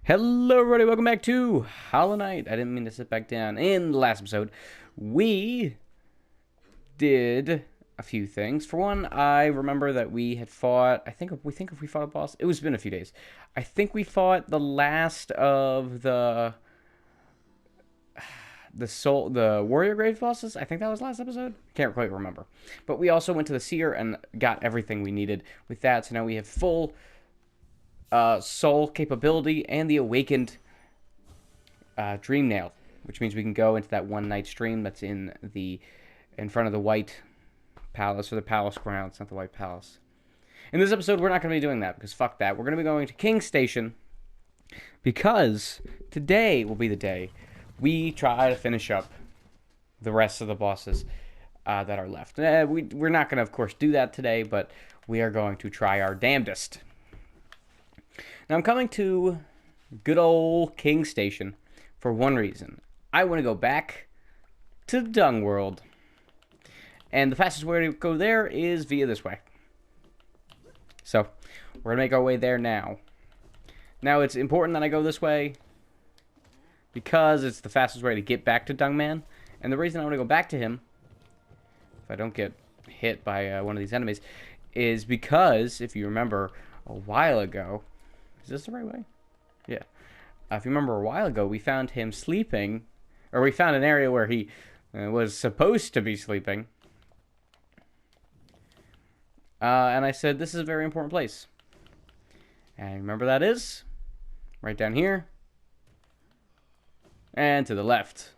Hello, everybody. Welcome back to Hollow Knight. I didn't mean to sit back down. In the last episode, we did a few things. For one, I remember that we had fought. If we fought a boss, it was been a few days. I think we fought the last of the warrior grade bosses. I think that was last episode. Can't quite remember. But we also went to the seer and got everything we needed with that. So now we have full soul capability and the awakened dream nail, which means we can go into that one night stream that's in front of the white palace, or the palace grounds, not the white palace. In this episode, we're not going to be doing that because fuck that. We're going to be going to King's Station because today will be the day we try to finish up the rest of the bosses that are left. We're not going to, of course, do that today, but we are going to try our damnedest. Now, I'm coming to good old King Station for one reason. I want to go back to the Dung World. And the fastest way to go there is via this way. So, we're going to make our way there now. Now, it's important that I go this way because it's the fastest way to get back to Dung Man. And the reason I want to go back to him, if I don't get hit by one of these enemies, is because, if you remember a while ago... Is this the right way? Yeah. If you remember a while ago, we found him sleeping, or we found an area where he was supposed to be sleeping. And I said, this is a very important place. And remember that is? Right down here. And to the left.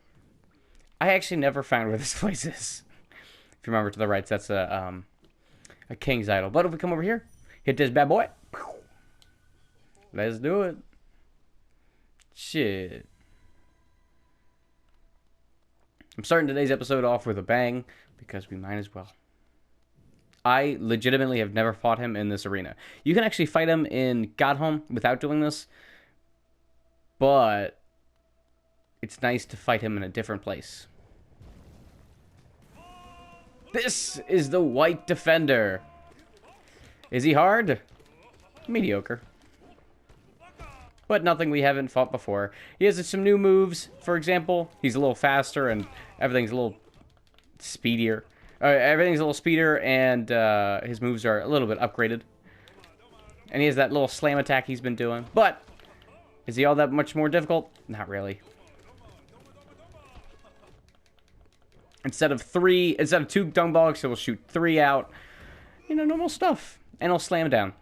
I actually never found where this place is. If you remember to the right, that's a king's idol. But if we come over here, hit this bad boy. Let's do it. Shit. I'm starting today's episode off with a bang because we might as well. I legitimately have never fought him in this arena. You can actually fight him in Godhome without doing this, but it's nice to fight him in a different place. This is the White Defender. Is he hard? Mediocre. But nothing we haven't fought before. He has some new moves. For example, he's a little faster and everything's a little speedier. Everything's a little speedier and his moves are a little bit upgraded. And he has that little slam attack he's been doing. But is he all that much more difficult? Not really. Instead of two dung bugs, he'll shoot 3 out. You know, normal stuff. And he'll slam down.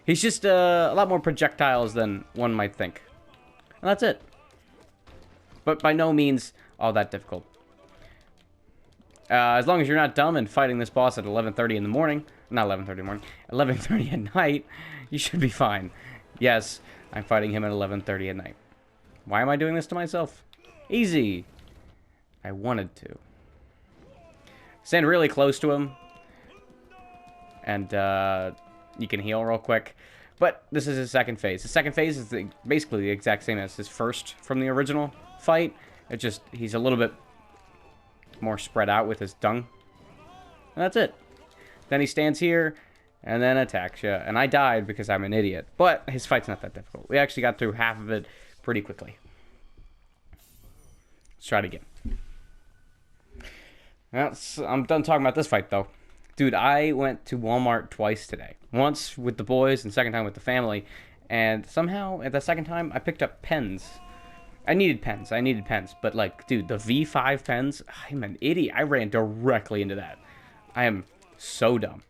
He's just a lot more projectiles than one might think. And that's it. But by no means all that difficult. As long as you're not dumb and fighting this boss at 11:30 in the morning. Not 11:30 in the morning. 11:30 at night. You should be fine. Yes, I'm fighting him at 11:30 at night. Why am I doing this to myself? Easy. I wanted to. Stand really close to him. And, you can heal real quick. But this is his second phase. His second phase is basically the exact same as his first from the original fight. It's just he's a little bit more spread out with his dung. And that's it. Then he stands here and then attacks you. And I died because I'm an idiot. But his fight's not that difficult. We actually got through half of it pretty quickly. Let's try it again. I'm done talking about this fight, though. Dude, I went to Walmart twice today. Once with the boys and second time with the family. And somehow, at the second time, I picked up pens. I needed pens. But, like, dude, the V5 pens, I'm an idiot. I ran directly into that. I am so dumb.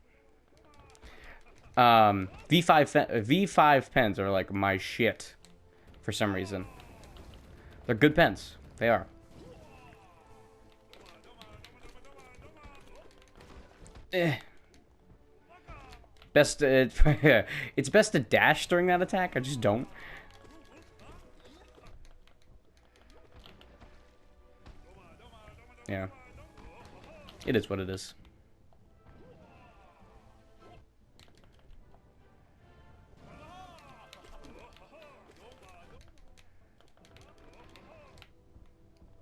V5 pens are, like, my shit. For some reason. They're good pens. They are. It's best to dash during that attack. I just don't. Yeah. It is what it is.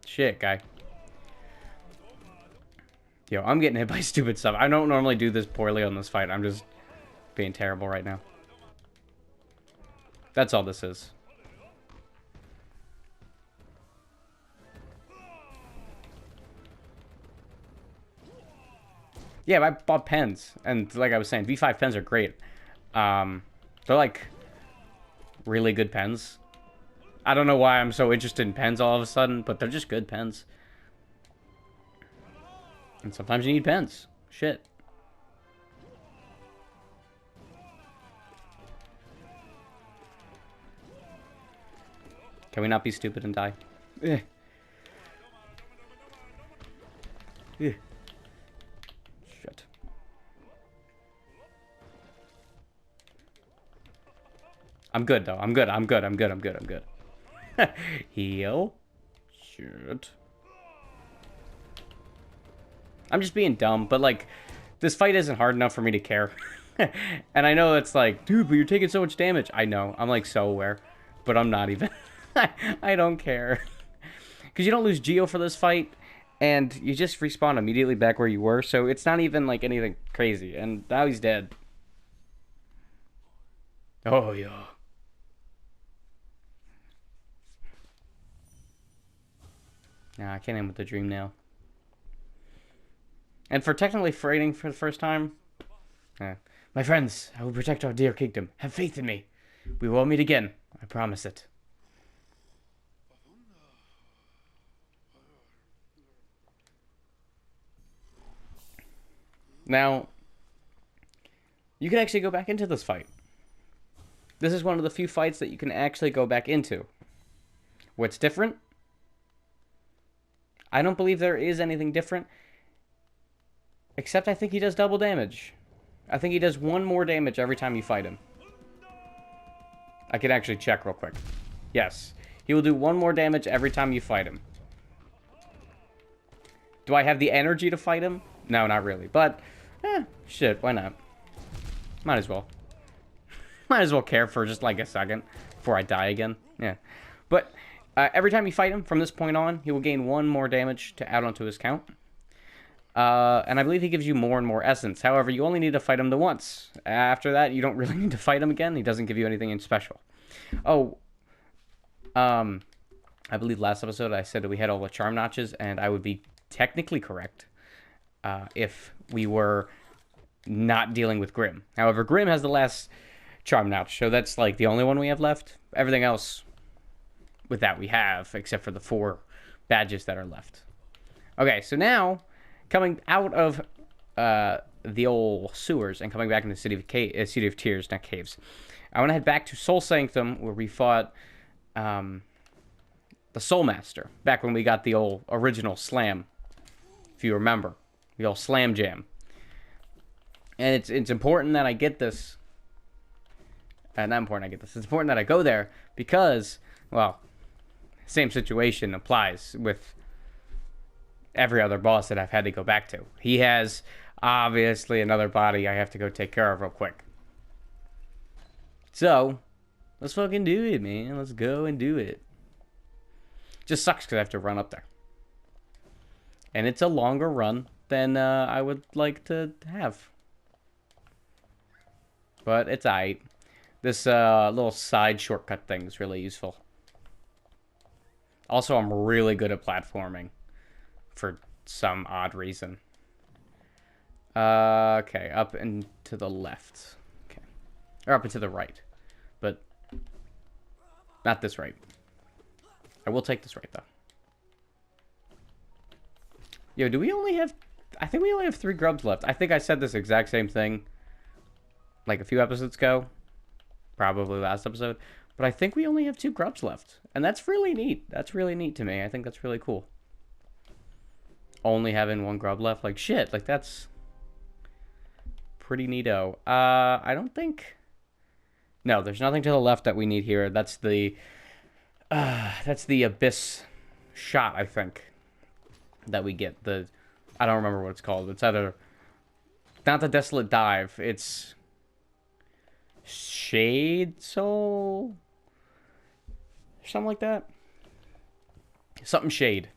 Shit, guy. Yo, I'm getting hit by stupid stuff. I don't normally do this poorly on this fight. I'm just being terrible right now. That's all this is. Yeah, I bought pens, and like I was saying, V5 pens are great. They're like really good pens. I don't know why I'm so interested in pens all of a sudden, but they're just good pens. And sometimes you need pens. Shit. Can we not be stupid and die? Eh. Eh. Shit. I'm good, though. I'm good. I'm good. I'm good. I'm good. I'm good. Heal. Shit. I'm just being dumb, but, like, this fight isn't hard enough for me to care. And I know it's like, dude, but you're taking so much damage. I know. I'm, like, so aware. But I'm not even. I don't care. Because you don't lose Geo for this fight, and you just respawn immediately back where you were, so it's not even, like, anything crazy. And now he's dead. Oh, yeah. Nah, I can't end with the dream now. And for technically fighting for the first time, my friends, I will protect our dear kingdom. Have faith in me. We will meet again. I promise it. Now, you can actually go back into this fight. This is one of the few fights that you can actually go back into. What's different? I don't believe there is anything different. Except I think he does double damage. I think he does 1 more damage every time you fight him. I can actually check real quick. Yes. He will do 1 more damage every time you fight him. Do I have the energy to fight him? No, not really. But, shit, why not? Might as well. Might as well care for just like a second before I die again. Yeah. But every time you fight him from this point on, he will gain 1 more damage to add onto his count. And I believe he gives you more and more essence. However, you only need to fight him the once. After that, you don't really need to fight him again. He doesn't give you anything in special. Oh, I believe last episode I said that we had all the charm notches, and I would be technically correct if we were not dealing with Grim. However, Grim has the last charm notch, so that's like the only one we have left. Everything else with that we have, except for the 4 badges that are left. Okay, so now, coming out of the old sewers and coming back into City of Tears, not caves, I want to head back to Soul Sanctum, where we fought the Soul Master, back when we got the old original Slam, if you remember, the old Slam Jam. And it's important that I get this. Not important I get this. It's important that I go there because, well, same situation applies with every other boss that I've had to go back to. He has, obviously, another body I have to go take care of real quick. So, let's fucking do it, man. Let's go and do it. Just sucks because I have to run up there. And it's a longer run than I would like to have. But it's aight. This little side shortcut thing is really useful. Also, I'm really good at platforming. For some odd reason. Okay, up and to the left. Okay. Or up and to the right. But not this right. I will take this right, though. Yo, do we only have... I think we only have 3 grubs left. I think I said this exact same thing like a few episodes ago. Probably last episode. But I think we only have 2 grubs left. And that's really neat. That's really neat to me. I think that's really cool. Only having 1 grub left. Like, shit. Like, that's pretty neato. I don't think... No, there's nothing to the left that we need here. That's the Abyss shot, I think, that we get. I don't remember what it's called. It's either... Not the Desolate Dive. It's... Shade Soul? Something like that. Something Shade.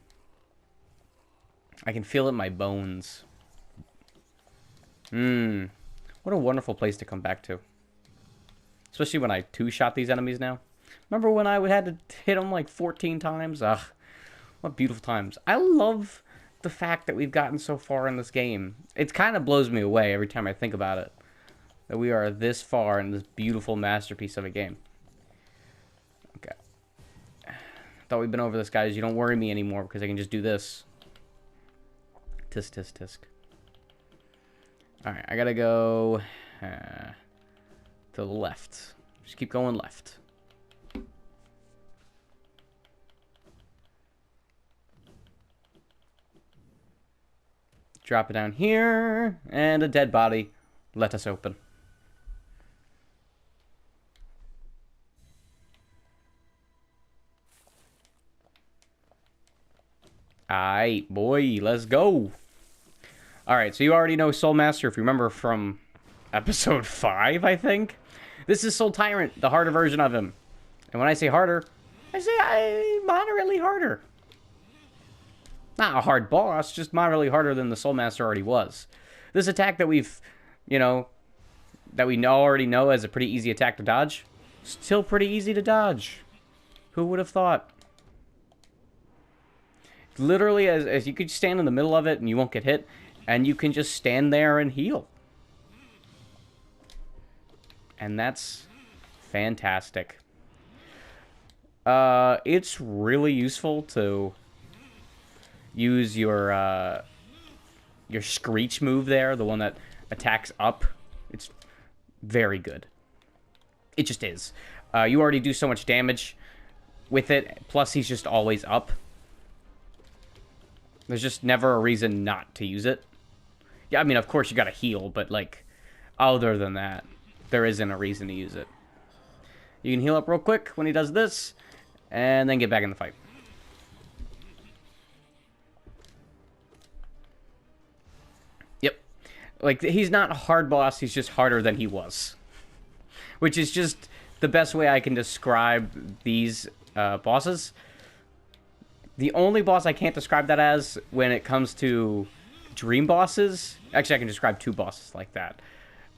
I can feel it in my bones. One What a wonderful place to come back to. Especially when I two-shot these enemies now. Remember when I had to hit them like 14 times? Ugh, what beautiful times. I love the fact that we've gotten so far in this game. It kind of blows me away every time I think about it. That we are this far in this beautiful masterpiece of a game. Okay. Thought we'd been over this, guys. You don't worry me anymore because I can just do this. Tisk, tisk, tisk. Alright, I gotta go to the left. Just keep going left. Drop it down here, and a dead body. Let us open. Aight, boy, let's go. Alright, so you already know Soul Master, if you remember from episode 5, I think. This is Soul Tyrant, the harder version of him. And when I say harder, I say moderately harder. Not a hard boss, just moderately harder than the Soul Master already was. This attack that we've, you know, that we already know as a pretty easy attack to dodge, still pretty easy to dodge. Who would have thought? Literally, as you could stand in the middle of it and you won't get hit, and you can just stand there and heal. And that's fantastic. It's really useful to use your Screech move there, the one that attacks up. It's very good. It just is. You already do so much damage with it, plus he's just always up. There's just never a reason not to use it. Yeah, I mean, of course you gotta heal, but, like, other than that, there isn't a reason to use it. You can heal up real quick when he does this, and then get back in the fight. Yep. Like, he's not a hard boss, he's just harder than he was. Which is just the best way I can describe these bosses. The only boss I can't describe that as when it comes to dream bosses... Actually, I can describe two bosses like that.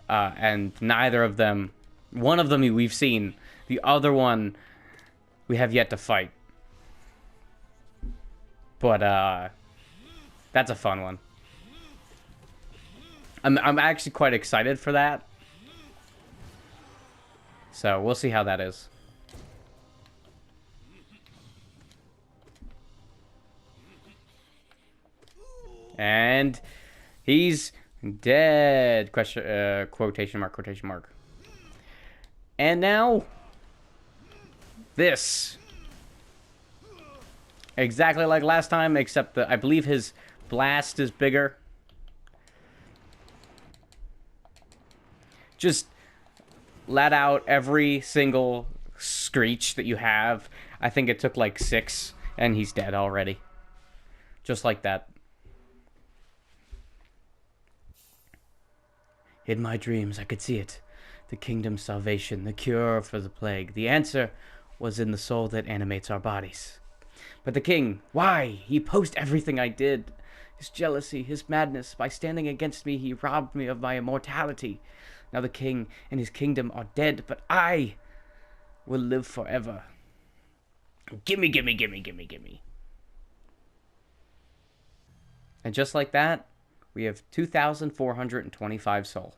And neither of them... One of them we've seen. The other one we have yet to fight. But, that's a fun one. I'm actually quite excited for that. So, we'll see how that is. And he's dead. Question, quotation mark, quotation mark. And now, this. Exactly like last time, except that I believe his blast is bigger. Just let out every single screech that you have. I think it took like 6, and he's dead already. Just like that. In my dreams, I could see it. The kingdom's salvation, the cure for the plague. The answer was in the soul that animates our bodies. But the king, why? He opposed everything I did. His jealousy, his madness. By standing against me, he robbed me of my immortality. Now the king and his kingdom are dead, but I will live forever. Gimme, gimme, gimme, gimme, gimme. And just like that, we have 2,425 soul.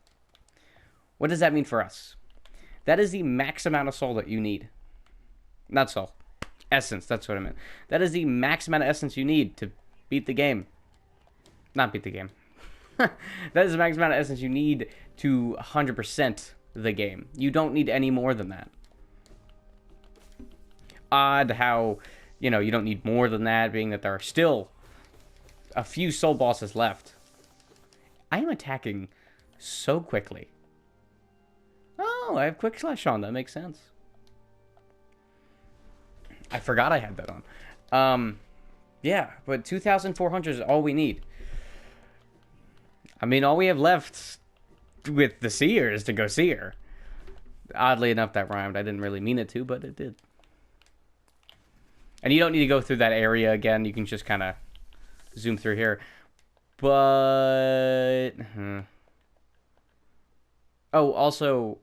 What does that mean for us? That is the max amount of soul that you need. Not soul. Essence, that's what I meant. That is the max amount of essence you need to beat the game. Not beat the game. That is the max amount of essence you need to 100% the game. You don't need any more than that. Odd how, you know, you don't need more than that, being that there are still a few soul bosses left. I am attacking so quickly. Oh, I have Quick Slash on. That makes sense. I forgot I had that on. Yeah, but 2,400 is all we need. I mean, all we have left with the seer is to go seer. Oddly enough, that rhymed. I didn't really mean it to, but it did. And you don't need to go through that area again. You can just kind of zoom through here. But... Oh, also,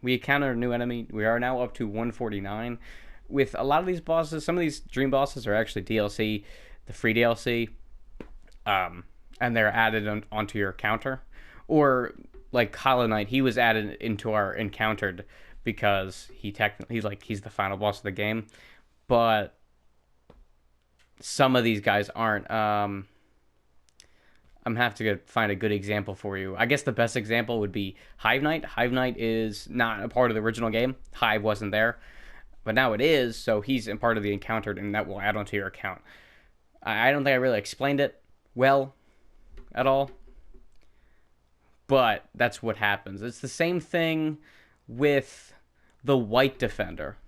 we encountered a new enemy. We are now up to 149. With a lot of these bosses, some of these dream bosses are actually DLC, the free DLC, and they're added onto your counter. Or like Hollow Knight, he was added into our encountered because he's the final boss of the game. But some of these guys aren't. I'm gonna have to find a good example for you. I guess the best example would be Hive Knight. Hive Knight is not a part of the original game. Hive wasn't there, but now it is. So he's a part of the encountered, and that will add onto your account. I don't think I really explained it well at all, but that's what happens. It's the same thing with the White Defender.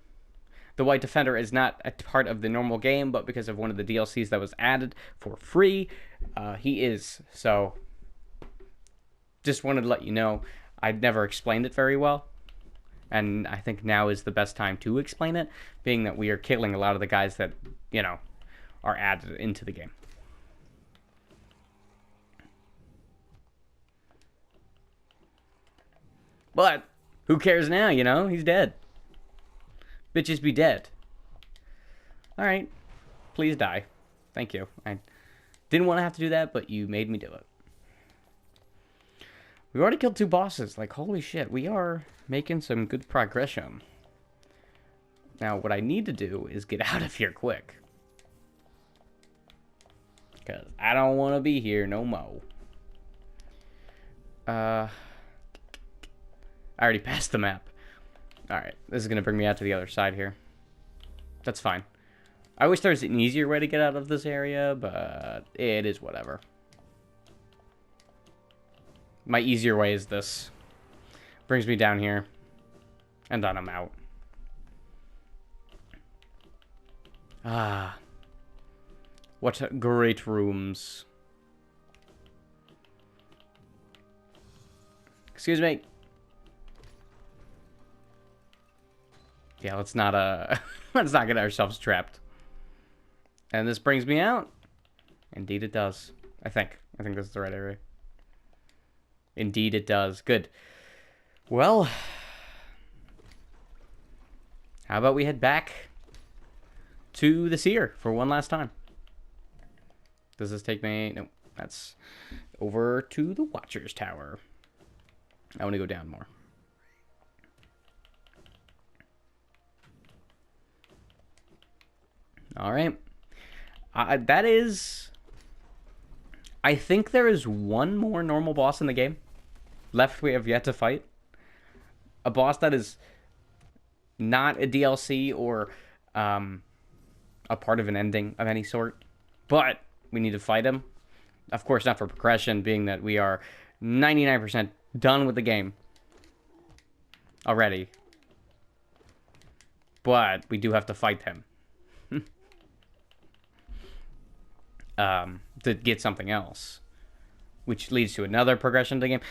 The White Defender is not a part of the normal game, but because of one of the DLCs that was added for free, he is. So, just wanted to let you know. I'd never explained it very well, and I think now is the best time to explain it, being that we are killing a lot of the guys that, are added into the game. But, who cares now, He's dead. Bitches be dead. Alright. Please die. Thank you. I didn't want to have to do that, but you made me do it. We already killed 2 bosses. Like, holy shit. We are making some good progression. Now, what I need to do is get out of here quick. Because I don't want to be here no more. I already passed the map. Alright, this is going to bring me out to the other side here. That's fine. I wish there was an easier way to get out of this area, but it is whatever. My easier way is this. Brings me down here. And then I'm out. Ah. What great rooms. Excuse me. Yeah, let's not let's not get ourselves trapped. And this brings me out. Indeed it does. I think this is the right area. Indeed it does. Good. Well, how about we head back to the seer for one last time? Does this take me? No, that's over to the Watcher's Tower. I want to go down more. All right. That is... I think there is one more normal boss in the game left we have yet to fight. A boss that is not a DLC or a part of an ending of any sort. But we need to fight him. Of course, not for progression, being that we are 99% done with the game already. But we do have to fight him. To get something else, which leads to another progression of the game.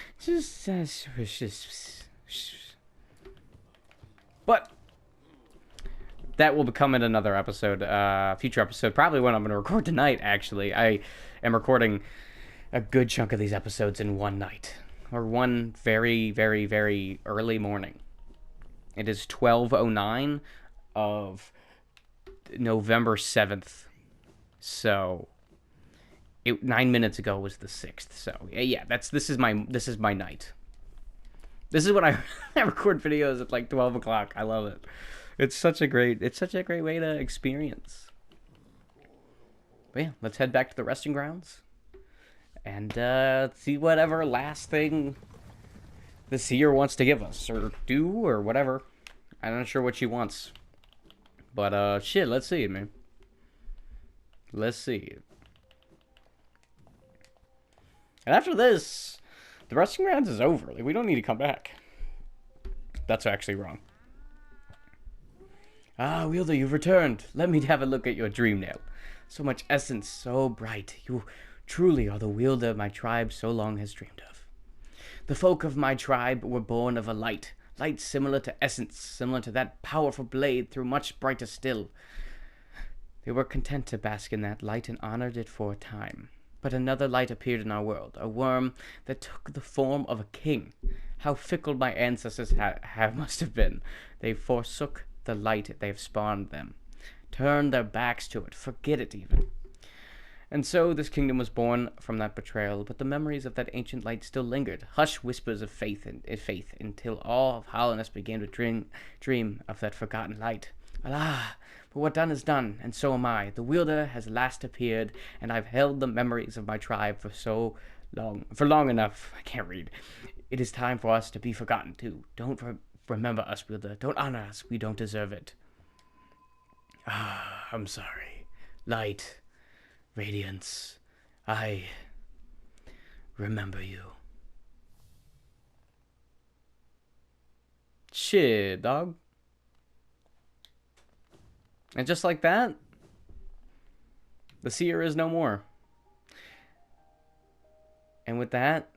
But that will become in another episode, future episode, probably one I'm going to record tonight, actually. I am recording a good chunk of these episodes in one night, or one very, very, very early morning. It is 12:09 of November 7th, so... 9 minutes ago was the 6th, so yeah, this is my night. This is when I record videos at like 12 o'clock. I love it. It's such a great way to experience. But yeah, let's head back to the resting grounds and see whatever last thing the seer wants to give us or do or whatever. I'm not sure what she wants, but shit, let's see it, man. Let's see it. And after this, the resting grounds is over. Like, we don't need to come back. That's actually wrong. Ah, Wielder, you've returned. Let me have a look at your dream nail. So much essence, so bright. You truly are the wielder my tribe so long has dreamed of. The folk of my tribe were born of a light. Light similar to essence, similar to that powerful blade, through much brighter still. They were content to bask in that light and honored it for a time. But another light appeared in our world, a worm that took the form of a king. How fickle my ancestors must have been. They forsook the light they have spawned them, turned their backs to it, forget it even. And so this kingdom was born from that betrayal, but the memories of that ancient light still lingered, hushed whispers of faith, until all of Hollowness began to dream of that forgotten light. Alah! But what done is done, and so am I. The wielder has last appeared, and I've held the memories of my tribe for long enough. I can't read. It is time for us to be forgotten too. Don't remember us, wielder. Don't honor us. We don't deserve it. Ah, I'm sorry. Light, radiance, I remember you. Shit, dog. And just like that, the seer is no more. And with that,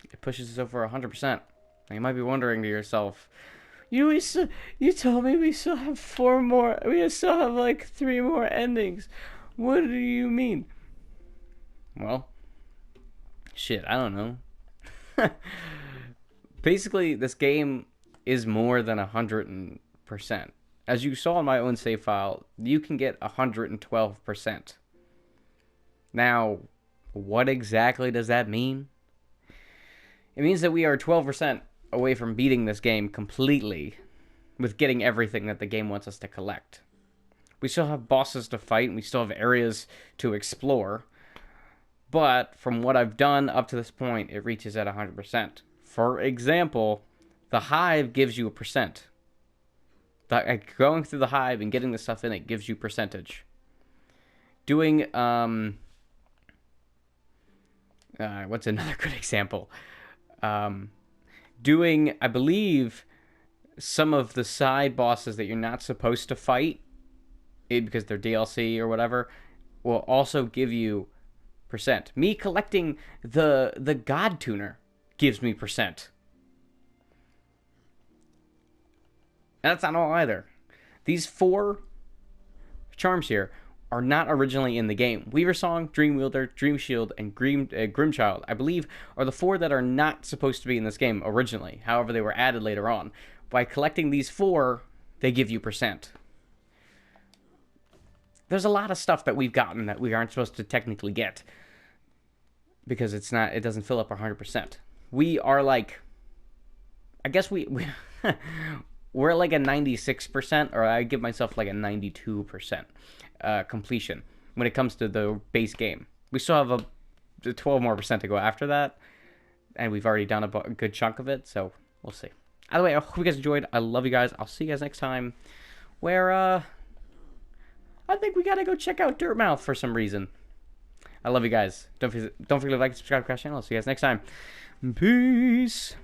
it pushes us over 100%. Now you might be wondering to yourself, you told me we still have 4 more, we still have like 3 more endings. What do you mean? Well, shit, I don't know. Basically, this game is more than 100%. As you saw in my own save file, you can get 112%. Now, what exactly does that mean? It means that we are 12% away from beating this game completely, with getting everything that the game wants us to collect. We still have bosses to fight, and we still have areas to explore, but from what I've done up to this point, it reaches at 100%. For example, the hive gives you a percent. Going through the hive and getting the stuff in it gives you percentage. Doing, what's another good example? Doing, I believe, some of the side bosses that you're not supposed to fight, because they're DLC or whatever, will also give you percent. Me collecting the God Tuner gives me percent. And that's not all either. These 4 charms here are not originally in the game. Weaver Song, Dream Wielder, Dream Shield, and Grimchild, I believe, are the 4 that are not supposed to be in this game originally. However, they were added later on. By collecting these 4, they give you percent. There's a lot of stuff that we've gotten that we aren't supposed to technically get, because it doesn't fill up our 100%. We are like, I guess we're like a 96%, or I give myself like a 92% completion when it comes to the base game. We still have a 12 more percent to go after that, and we've already done a good chunk of it, so we'll see. Either way, I hope you guys enjoyed. I love you guys. I'll see you guys next time, where I think we gotta go check out Dirtmouth for some reason. I love you guys. Don't forget to like and subscribe to the channel. I'll see you guys next time. Peace.